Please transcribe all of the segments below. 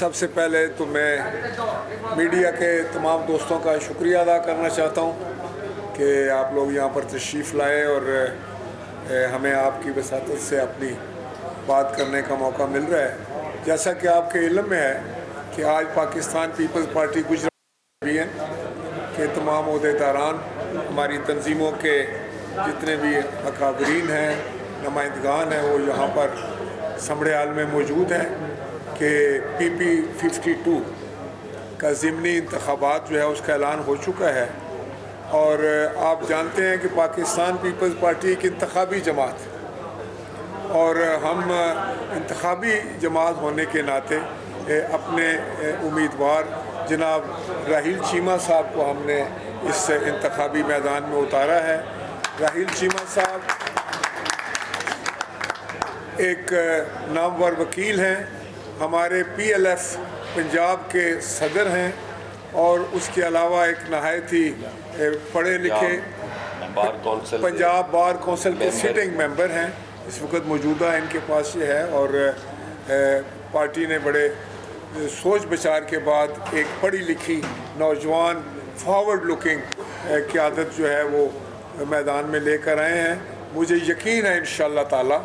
سب سے پہلے تو میں میڈیا کے تمام دوستوں کا شکریہ ادا کرنا چاہتا ہوں کہ آپ لوگ یہاں پر تشریف لائے اور ہمیں آپ کی وساطت سے اپنی بات کرنے کا موقع مل رہا ہے۔ جیسا کہ آپ کے علم میں ہے کہ آج پاکستان پیپلز پارٹی گجرات بھی ہیں کہ تمام عہدیداران ہماری تنظیموں کے جتنے بھی اکابرین ہیں، نمائندگان ہیں، وہ یہاں پر سمڑیال میں موجود ہیں کہ PP52 کا ضمنی انتخابات جو ہے اس کا اعلان ہو چکا ہے، اور آپ جانتے ہیں کہ پاکستان پیپلز پارٹی ایک انتخابی جماعت ہے، اور ہم انتخابی جماعت ہونے کے ناطے اپنے امیدوار جناب راہیل چیمہ صاحب کو ہم نے اس انتخابی میدان میں اتارا ہے۔ راہیل چیمہ صاحب ایک نامور وکیل ہیں، ہمارے PLF پنجاب کے صدر ہیں، اور اس کے علاوہ ایک نہایت ہی پڑھے لکھے پنجاب بار کونسل کے سٹنگ ممبر ہیں۔ اس وقت موجودہ ان کے پاس یہ ہے، اور پارٹی نے بڑے سوچ بچار کے بعد ایک پڑھی لکھی نوجوان فارورڈ لکنگ قیادت جو ہے وہ میدان میں لے کر آئے ہیں۔ مجھے یقین ہے انشاءاللہ تعالی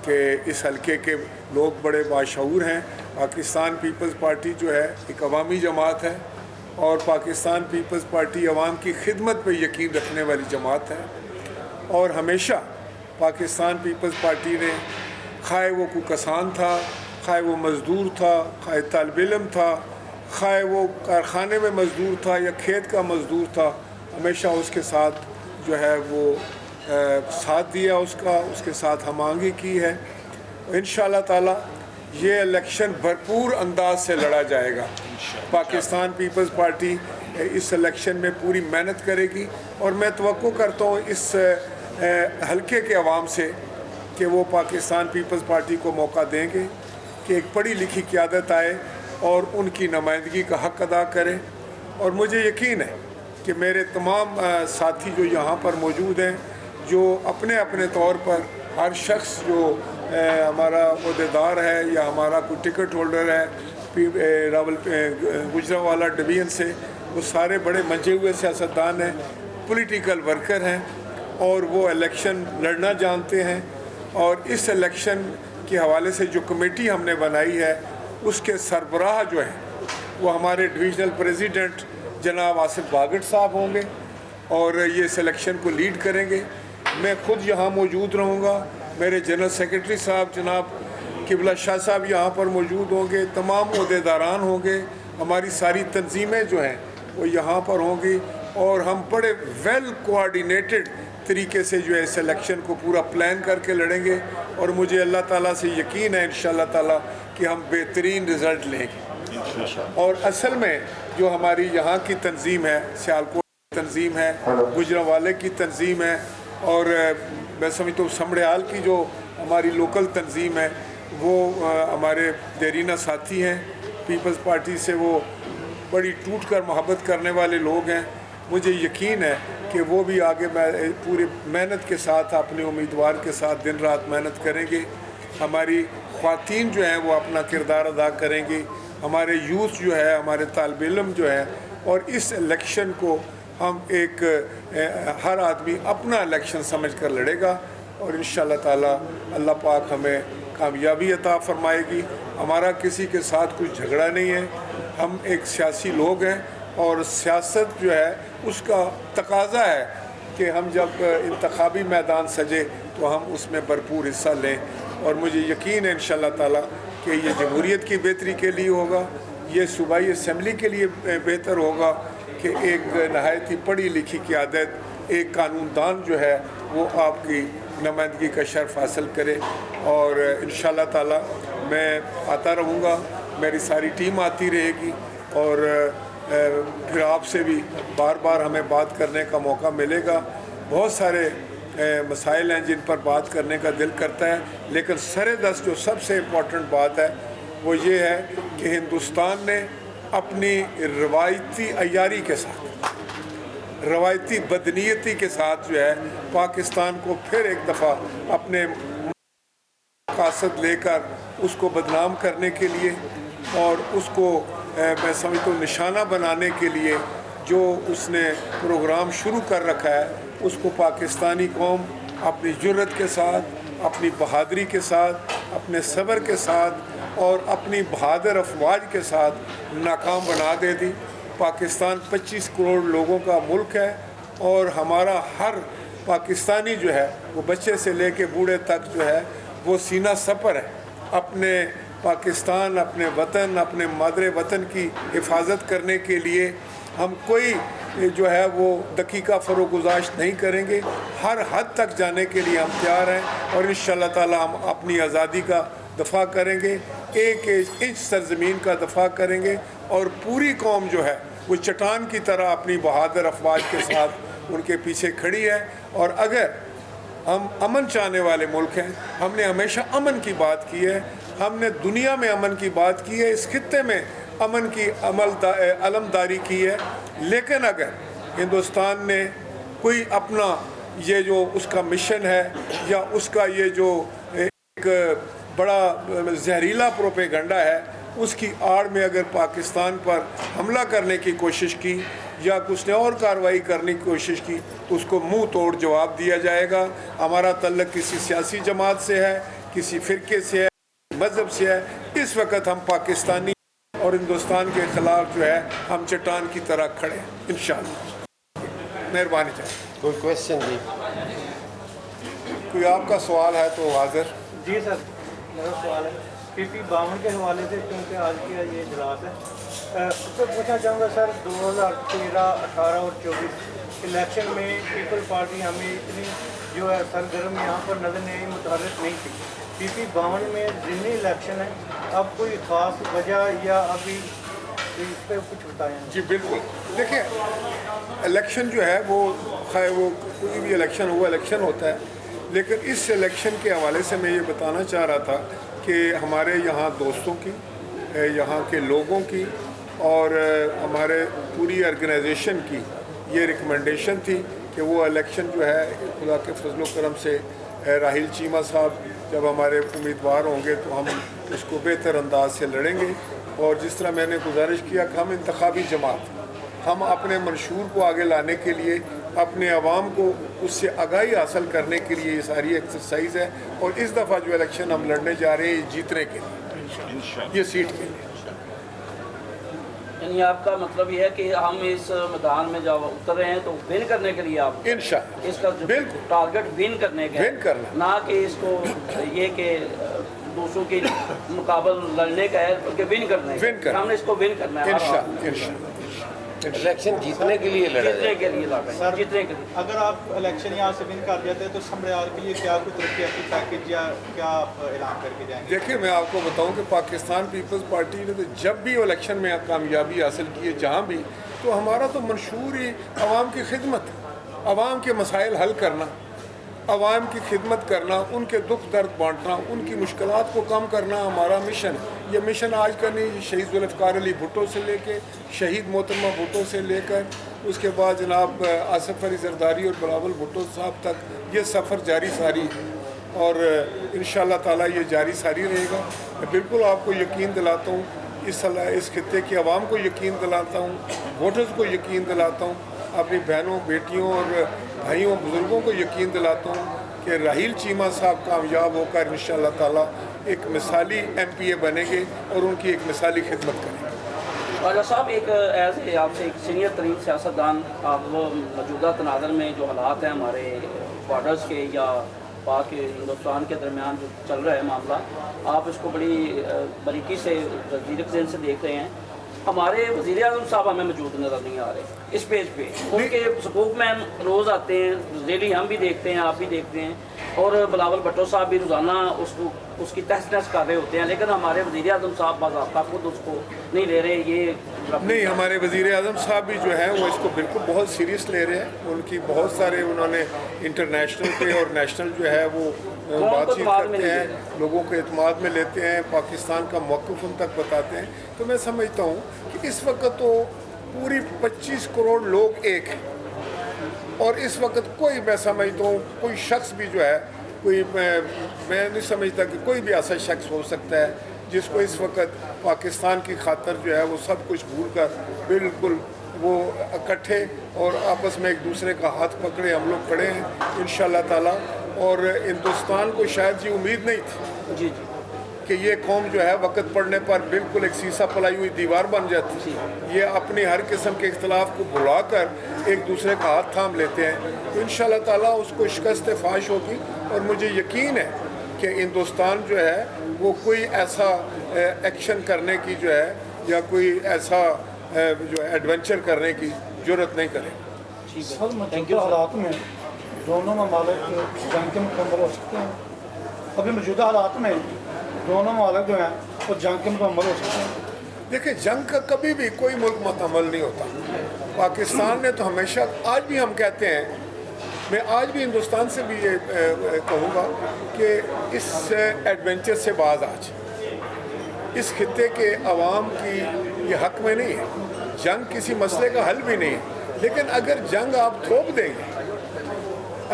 کہ اس حلقے کے لوگ بڑے باشعور ہیں۔ پاکستان پیپلز پارٹی جو ہے ایک عوامی جماعت ہے، اور پاکستان پیپلز پارٹی عوام کی خدمت پہ یقین رکھنے والی جماعت ہے، اور ہمیشہ پاکستان پیپلز پارٹی نے خواہ وہ کوئی کسان تھا، خواہ وہ مزدور تھا، خواہ طالب علم تھا، خواہ وہ کارخانے میں مزدور تھا یا کھیت کا مزدور تھا، ہمیشہ اس کے ساتھ جو ہے وہ ساتھ دیا، اس کے ساتھ ہم آہنگی کی ہے۔ انشاءاللہ تعالی یہ الیکشن بھرپور انداز سے لڑا جائے گا۔ پاکستان پیپلز پارٹی اس الیکشن میں پوری محنت کرے گی، اور میں توقع کرتا ہوں اس حلقے کے عوام سے کہ وہ پاکستان پیپلز پارٹی کو موقع دیں گے کہ ایک پڑھی لکھی قیادت آئے اور ان کی نمائندگی کا حق ادا کرے۔ اور مجھے یقین ہے کہ میرے تمام ساتھی جو یہاں پر موجود ہیں، جو اپنے اپنے طور پر ہر شخص جو ہمارا عہدیدار ہے یا ہمارا کوئی ٹکٹ ہولڈر ہے گجرانوالہ ڈویژن سے، وہ سارے بڑے منجے ہوئے سیاستدان ہیں، پولیٹیکل ورکر ہیں، اور وہ الیکشن لڑنا جانتے ہیں۔ اور اس الیکشن کے حوالے سے جو کمیٹی ہم نے بنائی ہے، اس کے سربراہ جو ہیں وہ ہمارے ڈویژنل پریزیڈنٹ جناب آصف باگٹ صاحب ہوں گے، اور یہ اس الیکشن کو لیڈ کریں گے۔ میں خود یہاں موجود رہوں گا، میرے جنرل سیکرٹری صاحب جناب قبلہ شاہ صاحب یہاں پر موجود ہوں گے، تمام عہدیداران ہوں گے، ہماری ساری تنظیمیں جو ہیں وہ یہاں پر ہوں گی، اور ہم بڑے ویل کوآرڈینیٹڈ طریقے سے جو ہے اس الیکشن کو پورا پلان کر کے لڑیں گے، اور مجھے اللہ تعالیٰ سے یقین ہے انشاءاللہ تعالیٰ کہ ہم بہترین رزلٹ لیں گے۔ اور اصل میں جو ہماری یہاں کی تنظیم ہے، سیالکوٹ کی تنظیم ہے، گجرانوالے کی تنظیم ہے، اور میں سمجھتا ہوں سمڑیال کی جو ہماری لوکل تنظیم ہے، وہ ہمارے دیرینہ ساتھی ہیں پیپلز پارٹی سے، وہ بڑی ٹوٹ کر محبت کرنے والے لوگ ہیں۔ مجھے یقین ہے کہ وہ بھی آگے پوری محنت کے ساتھ اپنے امیدوار کے ساتھ دن رات محنت کریں گے۔ ہماری خواتین جو ہیں وہ اپنا کردار ادا کریں گی، ہمارے یوتھ جو ہے، ہمارے طالب علم جو ہیں، اور اس الیکشن کو ہم ایک ہر آدمی اپنا الیکشن سمجھ کر لڑے گا، اور انشاءاللہ تعالی اللہ پاک ہمیں کامیابی عطا فرمائے گی۔ ہمارا کسی کے ساتھ کچھ جھگڑا نہیں ہے، ہم ایک سیاسی لوگ ہیں، اور سیاست جو ہے اس کا تقاضا ہے کہ ہم جب انتخابی میدان سجے تو ہم اس میں بھرپور حصہ لیں، اور مجھے یقین ہے انشاءاللہ تعالی کہ یہ جمہوریت کی بہتری کے لیے ہوگا، یہ صوبائی اسمبلی کے لیے بہتر ہوگا کہ ایک نہایت ہی پڑھی لکھی قیادت، ایک قانون دان جو ہے وہ آپ کی نمائندگی کا شرف حاصل کرے۔ اور انشاءاللہ تعالی میں آتا رہوں گا، میری ساری ٹیم آتی رہے گی، اور پھر آپ سے بھی بار بار ہمیں بات کرنے کا موقع ملے گا۔ بہت سارے مسائل ہیں جن پر بات کرنے کا دل کرتا ہے، لیکن سر دست جو سب سے امپورٹنٹ بات ہے وہ یہ ہے کہ ہندوستان نے اپنی روایتی عیاری کے ساتھ، روایتی بدنیتی کے ساتھ جو ہے پاکستان کو پھر ایک دفعہ اپنے مقاصد لے کر اس کو بدنام کرنے کے لیے اور اس کو میں سمجھتا ہوں نشانہ بنانے کے لیے جو اس نے پروگرام شروع کر رکھا ہے، اس کو پاکستانی قوم اپنی جرت کے ساتھ، اپنی بہادری کے ساتھ، اپنے صبر کے ساتھ اور اپنی بہادر افواج کے ساتھ ناکام بنا دے دی۔ پاکستان 25 کروڑ لوگوں کا ملک ہے اور ہمارا ہر پاکستانی جو ہے وہ بچے سے لے کے بوڑھے تک جو ہے وہ سینہ سپر ہے اپنے پاکستان، اپنے وطن، اپنے مادر وطن کی حفاظت کرنے کے لیے۔ ہم کوئی جو ہے وہ دقیقہ فروگزاشت نہیں کریں گے، ہر حد تک جانے کے لیے ہم تیار ہیں اور انشاءاللہ تعالی ہم اپنی آزادی کا دفاع کریں گے، ایک انچ سرزمین کا دفاع کریں گے اور پوری قوم جو ہے وہ چٹان کی طرح اپنی بہادر افواج کے ساتھ ان کے پیچھے کھڑی ہے۔ اور اگر ہم امن چاہنے والے ملک ہیں، ہم نے ہمیشہ امن کی بات کی ہے، ہم نے دنیا میں امن کی بات کی ہے، اس خطے میں امن کی علمداری کی ہے، لیکن اگر ہندوستان نے کوئی اپنا یہ جو اس کا مشن ہے یا اس کا یہ جو ایک بڑا زہریلا پروپیگنڈا ہے، اس کی آڑ میں اگر پاکستان پر حملہ کرنے کی کوشش کی یا کچھ نے اور کارروائی کرنے کی کوشش کی تو اس کو منہ توڑ جواب دیا جائے گا۔ ہمارا تعلق کسی سیاسی جماعت سے ہے، کسی فرقے سے ہے، مذہب سے ہے، اس وقت ہم پاکستانی اور ہندوستان کے خلاف جو ہے ہم چٹان کی طرح کھڑے ہیں انشاءاللہ۔ مہربانی چاہیے کوئی کویشچن جی؟ کوئی آپ کا سوال ہے تو حاضر۔ جی سر، میرا سوال ہے PP 52 کے حوالے سے، کیونکہ آج کا یہ اجلاس ہے، اس سے پوچھنا چاہوں گا سر 2013، 18 اور 24 الیکشن میں پیپل پارٹی ہمیں اتنی جو ہے سرگرم یہاں پر نظر نہیں متحرک نہیں تھی۔ PP 52 میں ضمنی الیکشن ہے، اب کوئی خاص وجہ یا ابھی اس پہ کچھ بتائیں؟ جی بالکل، دیکھیں الیکشن جو ہے وہ خیر وہ کوئی بھی الیکشن ہوا الیکشن ہوتا ہے، لیکن اس الیکشن کے حوالے سے میں یہ بتانا چاہ رہا تھا کہ ہمارے یہاں دوستوں کی، یہاں کے لوگوں کی اور ہمارے پوری آرگنائزیشن کی یہ ریکمنڈیشن تھی کہ وہ الیکشن جو ہے خدا کے فضل و کرم سے راہیل چیمہ صاحب جب ہمارے امیدوار ہوں گے تو ہم اس کو بہتر انداز سے لڑیں گے، اور جس طرح میں نے گزارش کیا کہ ہم انتخابی جماعت، ہم اپنے منشور کو آگے لانے کے لیے، اپنے عوام کو اس سے آگاہی حاصل کرنے کے لیے یہ ساری ایکسرسائز ہے، اور اس دفعہ جو الیکشن ہم لڑنے جا رہے ہیں یہ جیتنے کے لیے، یہ سیٹ کے لیے۔ یعنی آپ کا مطلب یہ ہے کہ ہم اس میدان میں جب اتر رہے ہیں تو ون کرنے کے لیے، آپ انشاءاللہ اس کا بالکل ٹارگٹ ون کرنے کا ہے، ون کرنا، نہ کہ اس کو یہ کہ دوسروں کے مقابل لڑنے کا ہے، بلکہ ون کرنا ہے، ہم نے اس کو ون کرنا ہے انشاءاللہ۔ الیکشن جیتنے کے لیے لڑا جیتنے کے لیے لڑ رہے ہیں، جیتنے کے لیے۔ اگر آپ الیکشن یہاں سے ون کر جاتے ہیں تو سمبڑیال کے لیے کیا کوئی ترقیاتی پیکیج یا کیا آپ اعلان کر کے جائیں گے؟ دیکھیں میں آپ کو بتاؤں کہ پاکستان پیپلز پارٹی نے تو جب بھی الیکشن میں کامیابی حاصل کی ہے جہاں بھی، تو ہمارا تو منشور ہی عوام کی خدمت، عوام کے مسائل حل کرنا، عوام کی خدمت کرنا، ان کے دکھ درد بانٹنا، ان کی مشکلات کو کم کرنا ہمارا مشن ہے۔ یہ مشن آج کا نہیں، شہید ذوالفقار علی بھٹو سے لے کے، شہید محترمہ بھٹو سے لے کر اس کے بعد جناب آصف علی زرداری اور بلاول بھٹو صاحب تک یہ سفر جاری ساری ہے، اور انشاءاللہ تعالیٰ یہ جاری ساری رہے گا۔ میں بالکل آپ کو یقین دلاتا ہوں، اس خطے کی عوام کو یقین دلاتا ہوں، ووٹرز کو یقین دلاتا ہوں، اپنی بہنوں بیٹیوں اور بھائیوں بزرگوں کو یقین دلاتا ہوں کہ راہیل چیمہ صاحب کامیاب ہو کر انشاءاللہ تعالیٰ ایک مثالی MP بنیں گے اور ان کی ایک مثالی خدمت کریں گے۔ خواجہ صاحب، ایک ایز آپ سے ایک سینئر ترین سیاستدان، آپ وہ موجودہ تناظر میں جو حالات ہیں ہمارے بارڈرز کے یا پاک ہندوستان کے درمیان جو چل رہا ہے معاملہ، آپ اس کو بڑی باریکی سے تجدید ذہن سے دیکھ رہے ہیں۔ ہمارے وزیر اعظم صاحب ہمیں موجود نظر نہیں آ رہے اس پیج پہ، ان کے سپوک مین روز آتے ہیں، ریلی ہم بھی دیکھتے ہیں، آپ بھی دیکھتے ہیں، اور بلاول بھٹو صاحب بھی روزانہ اس کی تحس نحس کر رہے ہوتے ہیں، لیکن ہمارے وزیر اعظم صاحب باضابطہ خود اس کو نہیں لے رہے۔ یہ نہیں، ہمارے وزیر اعظم صاحب بھی جو ہیں وہ اس کو بالکل بہت سیریس لے رہے ہیں، ان کی بہت سارے انہوں نے انٹرنیشنل پہ اور نیشنل جو ہے وہ بات چیت کرتے ہیں، لوگوں کے اعتماد میں لیتے ہیں، پاکستان کا موقف ان تک بتاتے ہیں۔ تو میں سمجھتا ہوں کہ اس وقت تو پوری 25 کروڑ لوگ ایک ہیں، اور اس وقت کوئی میں سمجھتا ہوں کوئی شخص بھی جو ہے کوئی میں نہیں سمجھتا کہ کوئی بھی ایسا شخص ہو سکتا ہے جس کو اس وقت پاکستان کی خاطر جو ہے وہ سب کچھ بھول کر بالکل وہ اکٹھے اور آپس میں ایک دوسرے کا ہاتھ پکڑے ہم لوگ کھڑے ہیں انشاءاللہ تعالیٰ. اور ہندوستان کو شاید یہ امید نہیں تھی جی کہ یہ قوم جو ہے وقت پڑنے پر بالکل ایک سیسا پلائی ہوئی دیوار بن جاتی. یہ اپنی ہر قسم کے اختلاف کو بھلا کر ایک دوسرے کا ہاتھ تھام لیتے ہیں. تو انشاءاللہ تعالیٰ اس کو شکست فاش ہوگی اور مجھے یقین ہے کہ ہندوستان جو ہے وہ کوئی ایسا ایکشن کرنے کی جو ہے یا کوئی ایسا جو ہے ایڈونچر کرنے کی ضرورت نہیں کرے. سر موجودہ حالات میں دونوں ممالک جنگ کے مکمل ہو سکتے ہیں. ابھی موجودہ حالات میں دونوں ممالک جو ہیں وہ جنگ کے مکمل ہو سکتے ہیں. دیکھیں جنگ کا کبھی بھی کوئی ملک مکمل نہیں ہوتا. پاکستان نے تو ہمیشہ آج بھی ہم کہتے ہیں میں آج بھی ہندوستان سے بھی یہ کہوں گا کہ اس ایڈونچر سے باز آج اس خطے کے عوام کی یہ حق میں نہیں ہے. جنگ کسی مسئلے کا حل بھی نہیں ہے لیکن اگر جنگ آپ تھوپ دیں گے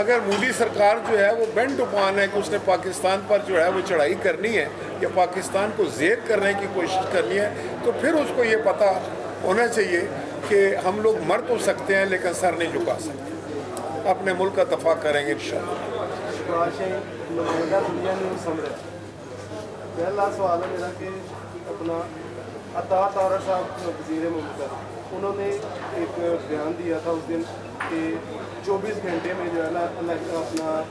اگر مودی سرکار جو ہے وہ بینڈ اپان ہے کہ اس نے پاکستان پر جو ہے وہ چڑھائی کرنی ہے یا پاکستان کو زیر کرنے کی کوشش کرنی ہے تو پھر اس کو یہ پتہ ہونا چاہیے کہ ہم لوگ مر تو سکتے ہیں لیکن سر نہیں جھکا سکتے. اپنے ملک کا دفاع کریں گے انشاءاللہ. پہلا سوال ہے میرا کہ اپنا عطا طاہر صاحب وزیر مملکت انہوں نے ایک بیان دیا تھا اس دن کہ 24 گھنٹے میں جو ہے نا اپنا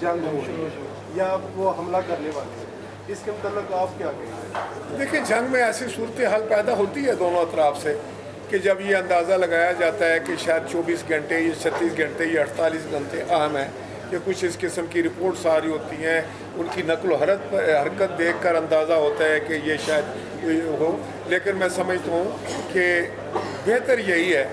جنگ ہو یا وہ حملہ کرنے والے ہیں. اس کے متعلق آپ کیا کہیں گے؟ دیکھیں جنگ میں ایسی صورتحال پیدا ہوتی ہے دونوں اطراف سے کہ جب یہ اندازہ لگایا جاتا ہے کہ شاید 24 گھنٹے یا 36 گھنٹے یا 48 گھنٹے اہم ہیں کہ کچھ اس قسم کی رپورٹس آ رہی ہوتی ہیں ان کی نقل و حرکت دیکھ کر اندازہ ہوتا ہے کہ یہ شاید ہو. لیکن میں سمجھتا ہوں کہ بہتر یہی ہے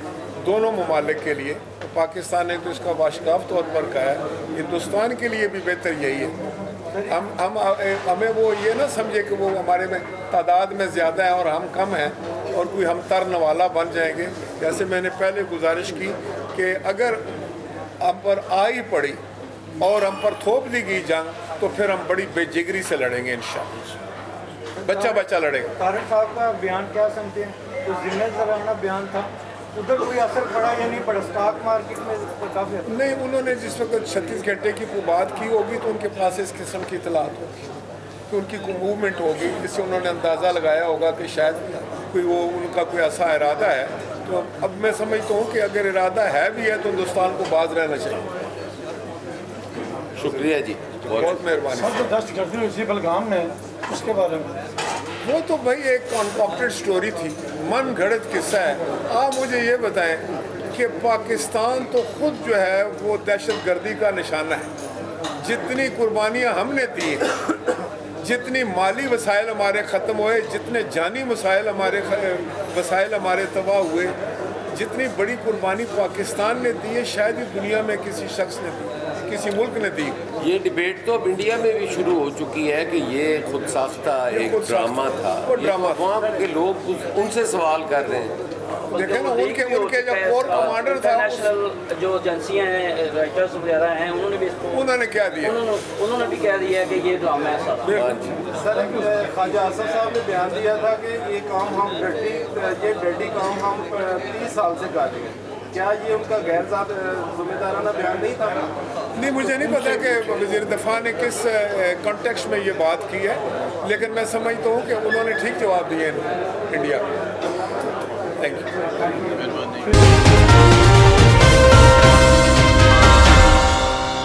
دونوں ممالک کے لیے. پاکستان نے تو اس کا باشگاف طور پر کہا ہے ہندوستان کے لیے بھی بہتر یہی ہے. ہمیں وہ یہ نہ سمجھے کہ وہ ہمارے میں تعداد میں زیادہ ہیں اور ہم کم ہیں اور کوئی ہم تر نوالا بن جائیں گے. جیسے میں نے پہلے گزارش کی کہ اگر ہم پر آئی پڑی اور ہم پر تھوپ دی گئی جنگ تو پھر ہم بڑی بے جگری سے لڑیں گے انشاءاللہ. بچہ لڑے گا. طارق صاحب کا بیان کیا سمجھتے ہیں؟ تو ذمہ دارانہ بیان تھا ادھر کوئی اثر پڑا یا نہیں پڑا؟ اسٹاک مارکیٹ میں کافی نہیں انہوں نے جس وقت 36 گھنٹے کی کوئی بات کی ہوگی تو ان کے پاس اس قسم کی اطلاعات ہوگی کہ ان کی کوئی موومنٹ ہوگی جس سے انہوں نے اندازہ لگایا ہوگا کہ شاید کوئی وہ ان کا کوئی ایسا ارادہ ہے. تو اب میں سمجھتا ہوں کہ اگر ارادہ ہے بھی ہے تو ہندوستان کو باز رہنا چاہیے. شکریہ جی. بہت مہربانی. سر جو دہشت گردی ہوئی تھی بلگام میں اس کے بارے میں وہ تو بھائی ایک کانکاکٹڈ سٹوری تھی من گھڑت قصہ ہے. آپ مجھے یہ بتائیں کہ پاکستان تو خود جو ہے وہ دہشت گردی کا نشانہ ہے. جتنی قربانیاں ہم نے دی ہیں جتنی مالی وسائل ہمارے ختم ہوئے جتنے جانی وسائل ہمارے تباہ ہوئے جتنی بڑی قربانی پاکستان نے دی ہے شاید ہی دنیا میں کسی شخص نے دی کسی ملک نے دی. یہ ڈبیٹ تو اب انڈیا میں بھی شروع ہو چکی ہے کہ یہ خود ساختہ ایک ڈرامہ تھا. وہاں کے لوگ ان سے سوال کر رہے ہیں. دیکھیں نا ان کے جو کور کمانڈر تھا انٹرنیشنل جو ایجنسیاں ہیں رائٹرز وغیرہ ہیں انہوں نے بھی اس کو انہوں نے کیا دیا انہوں نے بھی کہہ دیا کہ یہ ڈرامہ ہے سب. سر خواجہ آصف صاحب نے بیان دیا تھا کہ یہ کام ہم ڈرٹی کام ہم 30 سال سے کر رہے ہیں. کیا یہ ان کا غیر ذمہ دارانہ بیان نہیں تھا؟ نہیں مجھے نہیں پتا کہ وزیر دفاع نے کس کانٹیکسٹ میں یہ بات کی ہے لیکن میں سمجھتا ہوں کہ انہوں نے ٹھیک جواب دیے انڈیا. Thank you.